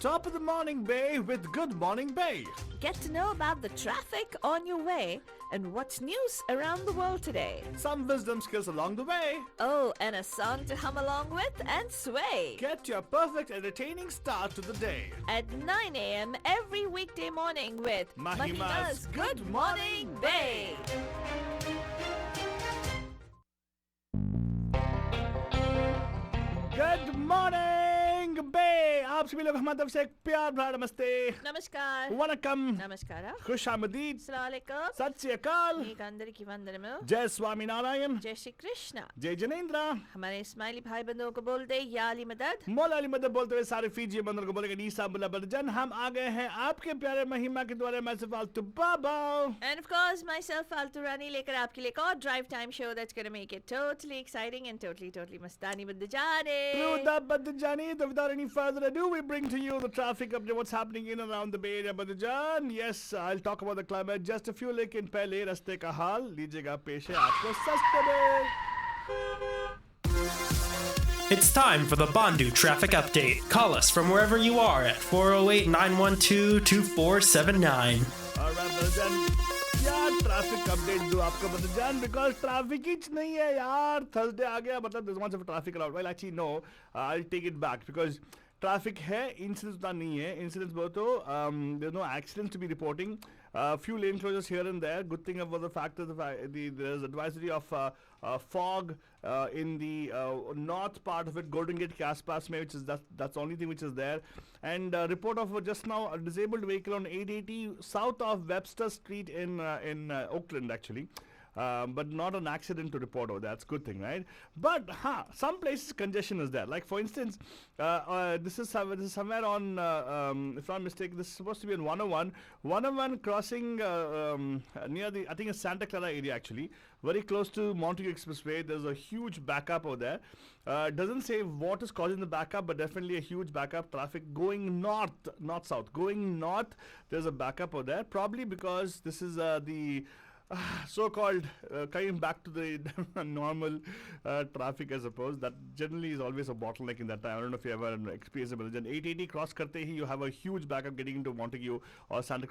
top of the morning bay with Good Morning Bay. Get to know about the traffic on your way and what's news around the world today. Some wisdom skills along the way. Oh, and a song to hum along with and sway. Get your perfect entertaining start to the day. At 9 a.m. every weekday morning with Mahima's Good Morning Bay. Good morning, Bay. आप सभी लोग हमारी तरफ से एक प्यार भरा नमस्ते, नमस्कार, वनकम, नमस्कार, खुश आमदीद, अस्सलाम वालेकुम, सत श्री अकाल, एक अंदर की वंदनम, जय स्वामी नारायण, जय श्री कृष्ण। जय जनेन्द्र। हमारे इस्माइली भाई बंधुओं को बोल दे या अली मदद। मौला अली मदद बोलते हुए सारे फीजी बंदर को बोलेंगे नीसा बुला बदजन। हम आ गए हैं आपके प्यारे महिमा के द्वारा। मैं से फालतू बाबा And of course, myself, Faltu Rani, लेकर आपके लिए एक और drive time show that's going to make it totally exciting and totally mastani with the jane. Through the Badjani, without any further ado, we bring to you the traffic update, what's happening in and around the Bay Area, Badjan. Yes, I'll talk about the climate just a few, लेकिन पहले रास्ते का हाल लीजिएगा पेश है आपको सस्ते में। It's time for the Bandu Traffic Update. Call us from wherever you are at 408-912-2479. Alright, Badjan, क्या ट्रैफिक अपडेट दूं आपको Badjan, because ट्रैफिक ही नहीं है यार। थर्सडे आ गया, मतलब there's much of traffic around. Well, actually no, I'll take it back because traffic है, incidents उतना नहीं है। इंसिडेंट्स बहुत तो there's no accidents to be reporting. Few lane closures here and there. Good thing about the fact that there's advisory of fog in the north part of it, Golden Gate के आसपास में, which is that's the only thing which is there. And report of just now a disabled vehicle on 880 south of Webster Street in Oakland actually. But not an accident to report over. That's a good thing, right? But some places congestion is there. Like for instance, this is somewhere on, if I'm mistaken, this is supposed to be on 101 crossing near the, I think it's Santa Clara area actually, very close to Montague Expressway. There's a huge backup over there. Doesn't say what is causing the backup, but definitely a huge backup. Traffic going north, not south. Going north, there's a backup over there. Probably because this is the so-called coming back to the normal traffic, I suppose. That generally is always a bottleneck in that time. I don't know if you ever experienced it, but then 880 cross karte hi, you have a huge backup getting into Montague or San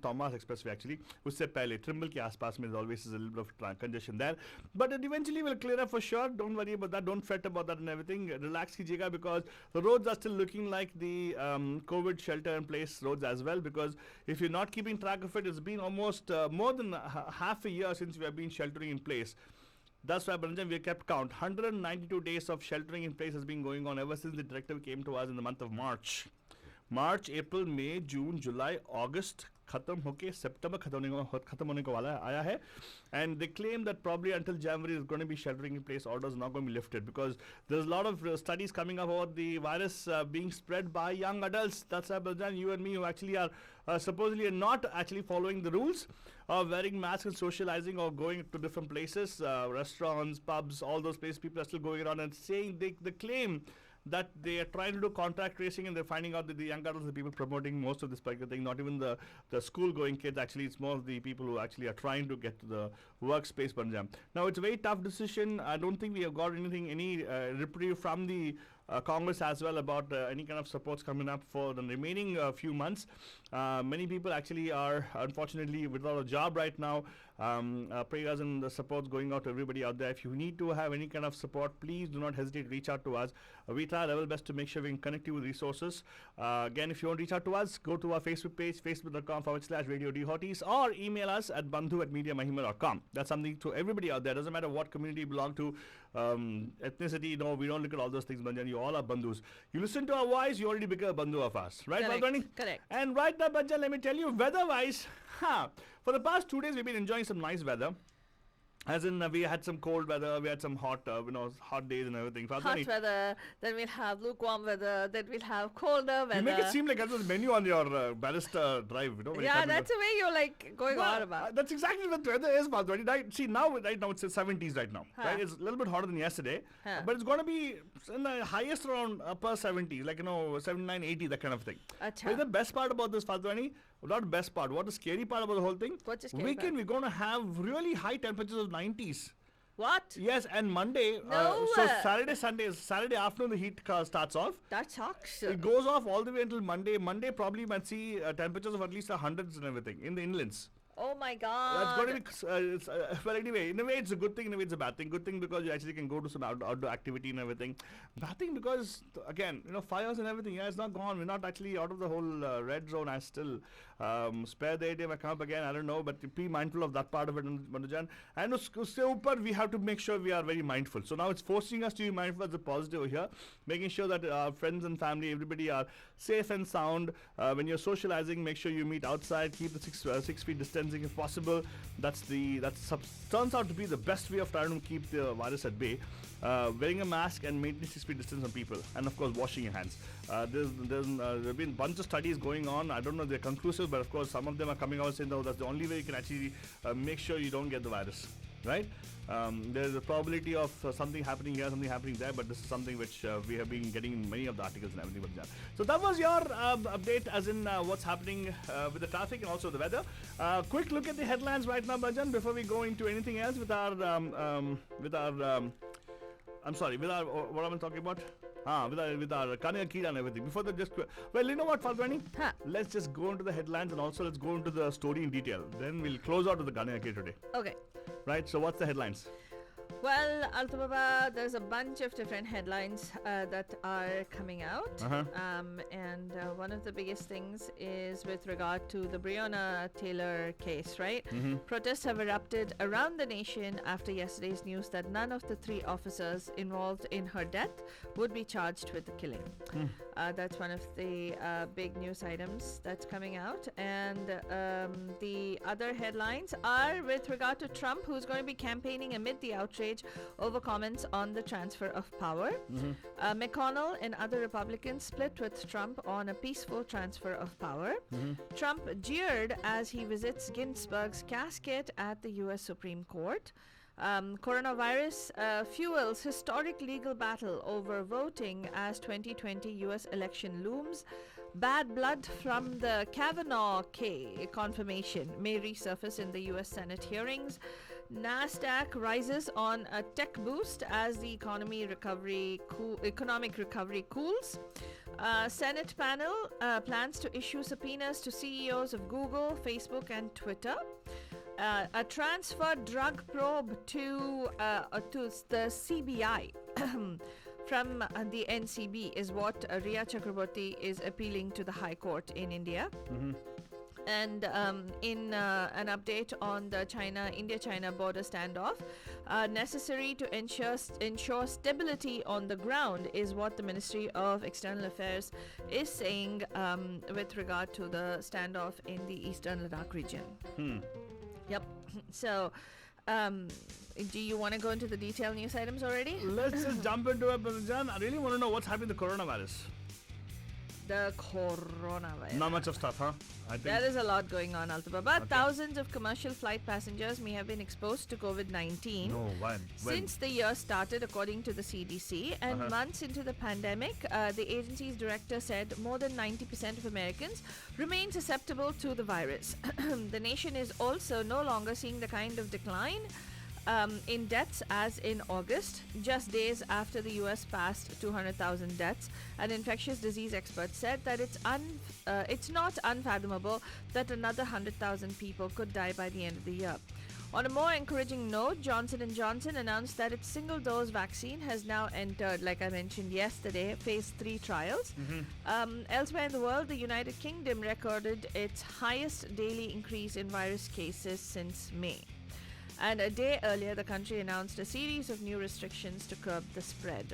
Thomas Expressway actually. Usse pehle Trimble ke aaspaas mein always is a little bit of congestion there, but it eventually will clear up for sure. Don't worry about that. Don't fret about that and everything. Relax kijega because the roads are still looking like the COVID shelter in place roads as well, because if you're not keeping track of it, it's been almost more than half a year since we have been sheltering in place. That's why, Banjan, we have kept count. 192 days of sheltering in place has been going on ever since the directive came to us in the month of March. March, April, May, June, July, August, खत्म होके September खत्म होने को वाला आया है, and they claim that probably until January is going to be sheltering in place orders not going to be lifted because there's a lot of studies coming up about the virus being spread by young adults. That's why, Baljan, you and me who actually are supposedly not actually following the rules of wearing masks and socializing or going to different places, restaurants, pubs, all those places, people are still going around and saying they claim that they are trying to do contact tracing and they're finding out that the young adults are the people promoting most of this particular thing, not even the school going kids. Actually, it's more of the people who actually are trying to get to the workspace, Punjab. Now, it's a very tough decision. I don't think we have got any reprieve from the Congress as well about any kind of supports coming up for the remaining few months. Many people actually are unfortunately without a job right now. Prayers and the supports going out to everybody out there. If you need to have any kind of support, please do not hesitate to reach out to us. We try our level best to make sure we can connect you with resources. Again, if you want to reach out to us, go to our Facebook page, facebook.com/Radio Dhotis, or email us at bandhu@mediamahima.com. That's something to everybody out there. Doesn't matter what community you belong to, ethnicity. No, we don't look at all those things, Banjan. You all are bandhus. You listen to our voice, you already become a bandhu of us, right, Balwani? Correct. And right now, Banjan, let me tell you, weather-wise, for the past 2 days, we've been enjoying some nice weather. As in, we had some cold weather, we had some hot, hot days and everything. Hot weather, then we'll have lukewarm weather, then we'll have colder weather. You make it seem like that's a menu on your barrister drive, Yeah, that's the way you're like going on about. That's exactly what the weather is, Madhuri. See, right now it's in 70s right now. Right? It's a little bit hotter than yesterday, but it's going to be in the highest around upper 70s, like, 79, 80, that kind of thing. But the best part about this, Fadwani, not the best part, what the scary part about the whole thing? What's the scary Weekend, we're going to have really high temperatures of 90s. What? Yes, and Monday. No. So Saturday afternoon the heat starts off. That sucks. It goes off all the way until Monday. Monday probably might see temperatures of at least hundreds and everything in the inlands. Oh my God. That's going to be. Well, anyway, in a way it's a good thing. In a way it's a bad thing. Good thing because you actually can go to some outdoor activity and everything. Bad thing because again, fires and everything. Yeah, it's not gone. We're not actually out of the whole red zone. I still spare the ATM account again. I don't know, but be mindful of that part of it, Manujan. And uske we have to make sure we are very mindful. So now it's forcing us to be mindful as a positive here, making sure that our friends and family, everybody are safe and sound. When you're socializing, make sure you meet outside. Keep the 6 feet distance if possible. That turns out to be the best way of trying to keep the virus at bay. Wearing a mask and maintaining 6 feet distance from people, and of course washing your hands. There's been a bunch of studies going on. I don't know if they're conclusive, but of course some of them are coming out saying that's the only way you can actually make sure you don't get the virus, right? There's a probability of something happening here, something happening there, but this is something which we have been getting in many of the articles and everything like that. So that was your update as in what's happening with the traffic and also the weather. Quick look at the headlines right now, Bhajan, before we go into anything else with our what am I talking about? With our Kanya Kira and everything. Before that, well, you know what, Falguni? Huh. Let's just go into the headlines and also let's go into the story in detail. Then we'll close out with the Kanya Kira today. Okay. Right, so what's the headlines? Well, Altubaba, there's a bunch of different headlines that are coming out. And one of the biggest things is with regard to the Breonna Taylor case, right? Protests have erupted around the nation after yesterday's news that none of the 3 officers involved in her death would be charged with the killing. That's one of the big news items that's coming out. And the other headlines are with regard to Trump, who's going to be campaigning amid the outrage over comments on the transfer of power. McConnell and other Republicans split with Trump on a peaceful transfer of power. Trump jeered as he visits Ginsburg's casket at the U.S. Supreme Court. Coronavirus fuels historic legal battle over voting as 2020 U.S. election looms. Bad blood from the Kavanaugh confirmation may resurface in the U.S. Senate hearings. Nasdaq rises on a tech boost as the economic recovery cools. Senate panel plans to issue subpoenas to CEOs of Google, Facebook, and Twitter. A transfer drug probe to the CBI from the NCB is what Rhea Chakraborty is appealing to the High Court in India. And in an update on the India-China border standoff, necessary to ensure stability on the ground is what the Ministry of External Affairs is saying with regard to the standoff in the eastern Ladakh region. Yep. So, do you want to go into the detailed news items already? Let's just jump into it, Jan. I really want to know what's happening to the coronavirus. The coronavirus. Not much of stuff, huh? I think there is a lot going on, Altubaba. Okay. Thousands of commercial flight passengers may have been exposed to COVID-19 since the year started, according to the CDC. And months into the pandemic, the agency's director said more than 90% of Americans remain susceptible to the virus. The nation is also no longer seeing the kind of decline in deaths as in August, just days after the US passed 200,000 deaths. An infectious disease expert said that it's not unfathomable that another 100,000 people could die by the end of the year. On a more encouraging note, Johnson & Johnson announced that its single-dose vaccine has now entered, like I mentioned yesterday, phase 3 trials. Elsewhere in the world, the United Kingdom recorded its highest daily increase in virus cases since May. And a day earlier, the country announced a series of new restrictions to curb the spread.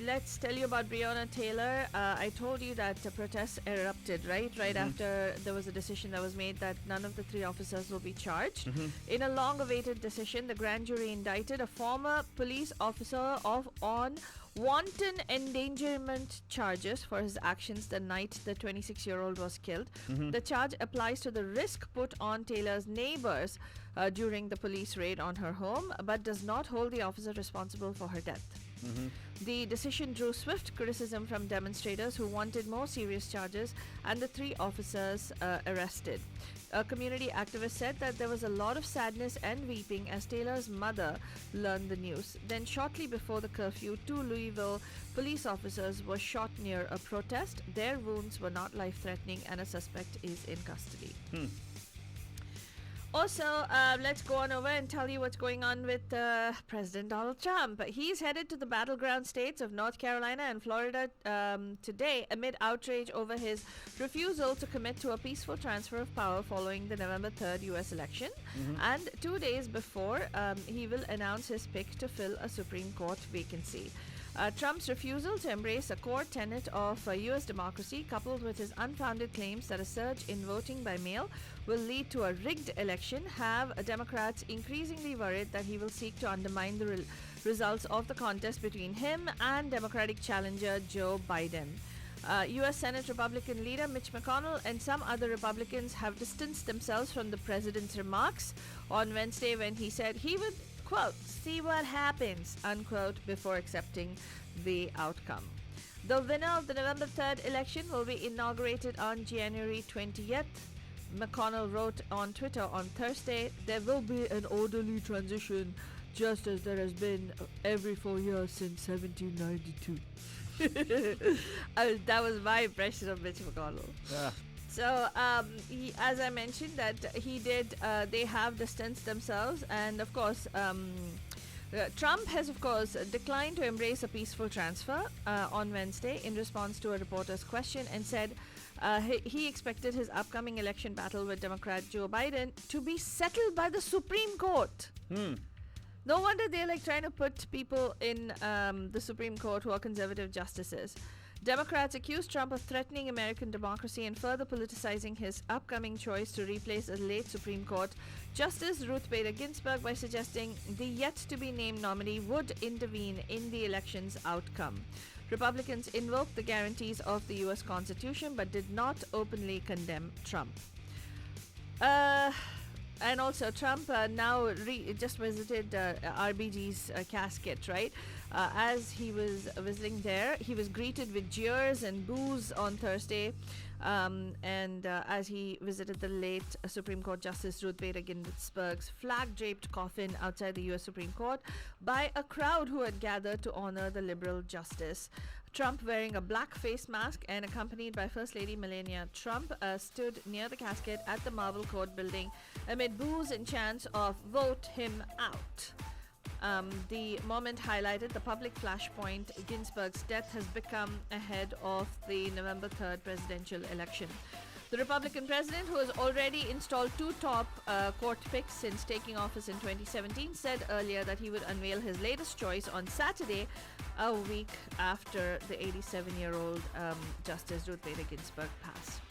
Let's tell you about Breonna Taylor. I told you that protests erupted, right after there was a decision that was made that none of the 3 officers will be charged. In a long-awaited decision, the grand jury indicted a former police officer on wanton endangerment charges for his actions the night the 26-year-old was killed. The charge applies to the risk put on Taylor's neighbors during the police raid on her home, but does not hold the officer responsible for her death. The decision drew swift criticism from demonstrators who wanted more serious charges and the 3 officers arrested. A community activist said that there was a lot of sadness and weeping as Taylor's mother learned the news. Then, shortly before the curfew, 2 Louisville police officers were shot near a protest. Their wounds were not life-threatening, and a suspect is in custody. Also, let's go on over and tell you what's going on with President Donald Trump. He's headed to the battleground states of North Carolina and Florida today amid outrage over his refusal to commit to a peaceful transfer of power following the November 3rd U.S. election. And 2 days before, he will announce his pick to fill a Supreme Court vacancy. Trump's refusal to embrace a core tenet of U.S. democracy, coupled with his unfounded claims that a surge in voting by mail will lead to a rigged election, have Democrats increasingly worried that he will seek to undermine the results of the contest between him and Democratic challenger Joe Biden. U.S. Senate Republican leader Mitch McConnell and some other Republicans have distanced themselves from the president's remarks on Wednesday when he said he would, quote, see what happens, unquote, before accepting the outcome. The winner of the November 3rd election will be inaugurated on January 20th. McConnell wrote on Twitter on Thursday, there will be an orderly transition just as there has been every 4 years since 1792. That was my impression of Mitch McConnell. Yeah. So, as I mentioned, that they have distanced themselves, and of course, Trump has, of course, declined to embrace a peaceful transfer on Wednesday in response to a reporter's question, and said he expected his upcoming election battle with Democrat Joe Biden to be settled by the Supreme Court. No wonder they're trying to put people in the Supreme Court who are conservative justices. Democrats accuse Trump of threatening American democracy and further politicizing his upcoming choice to replace a late Supreme Court Justice Ruth Bader Ginsburg by suggesting the yet-to-be-named nominee would intervene in the election's outcome. Republicans invoked the guarantees of the U.S. Constitution but did not openly condemn Trump. And also, Trump now just visited RBG's casket, right? As he was visiting there, he was greeted with jeers and boos on Thursday. As he visited the late Supreme Court Justice Ruth Bader Ginsburg's flag-draped coffin outside the U.S. Supreme Court by a crowd who had gathered to honor the liberal justice. Trump, wearing a black face mask and accompanied by First Lady Melania Trump, stood near the casket at the Marble Court building amid boos and chants of "Vote him out." The moment highlighted the public flashpoint. Ginsburg's death has become ahead of the November 3rd presidential election. The Republican president, who has already installed 2 top court picks since taking office in 2017, said earlier that he would unveil his latest choice on Saturday, a week after the 87-year-old Justice Ruth Bader Ginsburg passed.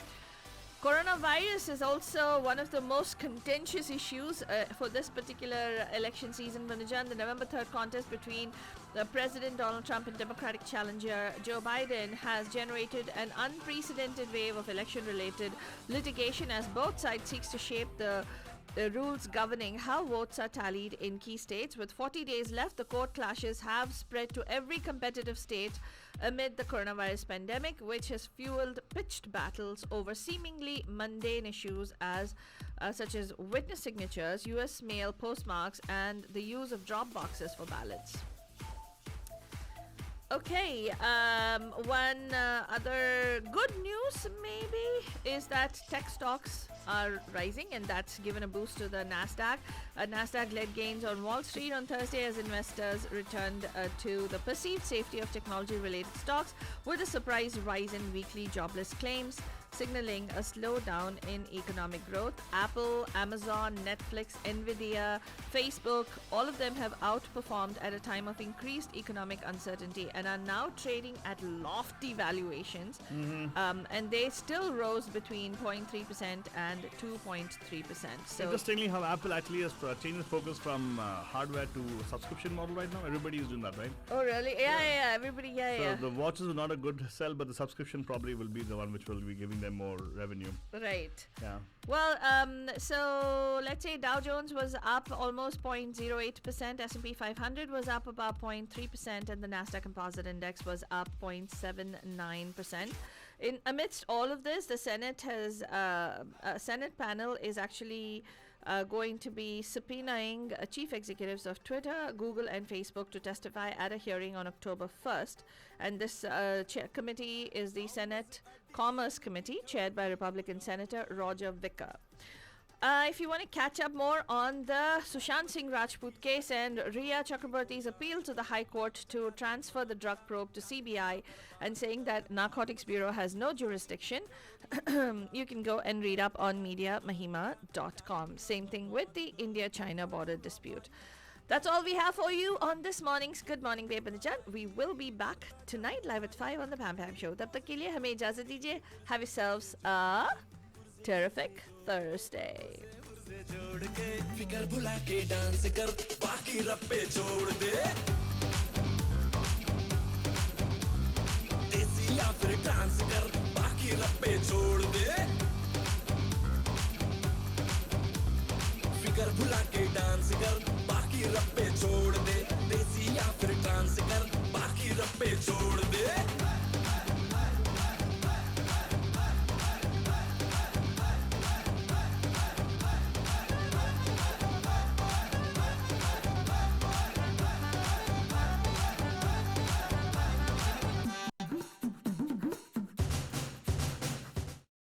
Coronavirus is also one of the most contentious issues for this particular election season. Manajan, the November 3rd contest between President Donald Trump and Democratic challenger Joe Biden has generated an unprecedented wave of election-related litigation as both sides seeks to shape the rules governing how votes are tallied in key states. With 40 days left, the court clashes have spread to every competitive state amid the coronavirus pandemic, which has fueled pitched battles over seemingly mundane issues such as witness signatures, U.S. mail postmarks, and the use of drop boxes for ballots. Okay, one other good news maybe is that tech stocks are rising, and that's given a boost to the Nasdaq. Nasdaq led gains on Wall Street on Thursday as investors returned to the perceived safety of technology-related stocks with a surprise rise in weekly jobless claims, signaling a slowdown in economic growth. Apple, Amazon, Netflix, Nvidia, Facebook, all of them have outperformed at a time of increased economic uncertainty and are now trading at lofty valuations. And they still rose between 0.3% and 2.3%. So interestingly, how Apple actually has changed its focus from hardware to subscription model right now. Everybody is doing that, right? Oh, really? Yeah. Everybody, So the watches are not a good sell, but the subscription probably will be the one which will be giving giving them more revenue. Right. Yeah. Well, so let's say Dow Jones was up almost 0.08%, S&P 500 was up about 0.3%, and the Nasdaq Composite Index was up 0.79%. Amidst all of this, the Senate has a Senate panel is actually going to be subpoenaing chief executives of Twitter, Google, and Facebook to testify at a hearing on October 1st. And this committee is the Senate Commerce Committee, chaired by Republican Senator Roger Wicker. If you want to catch up more on the Sushant Singh Rajput case and Rhea Chakraborty's appeal to the High Court to transfer the drug probe to CBI and saying that Narcotics Bureau has no jurisdiction, you can go and read up on mediamahima.com. Same thing with the India-China border dispute. That's all we have for you on this morning's Good Morning Bebanjan. We will be back tonight live at 5 on the Pam Pam Show. Tab tak ke liye hame ijazat dijiye. Have yourselves a terrific Thursday. फिकर भुला के dance कर बाकी रप्पे छोड़ दे देसी या फिर dance कर बाकी रप्पे छोड़ दे फिकर भुला के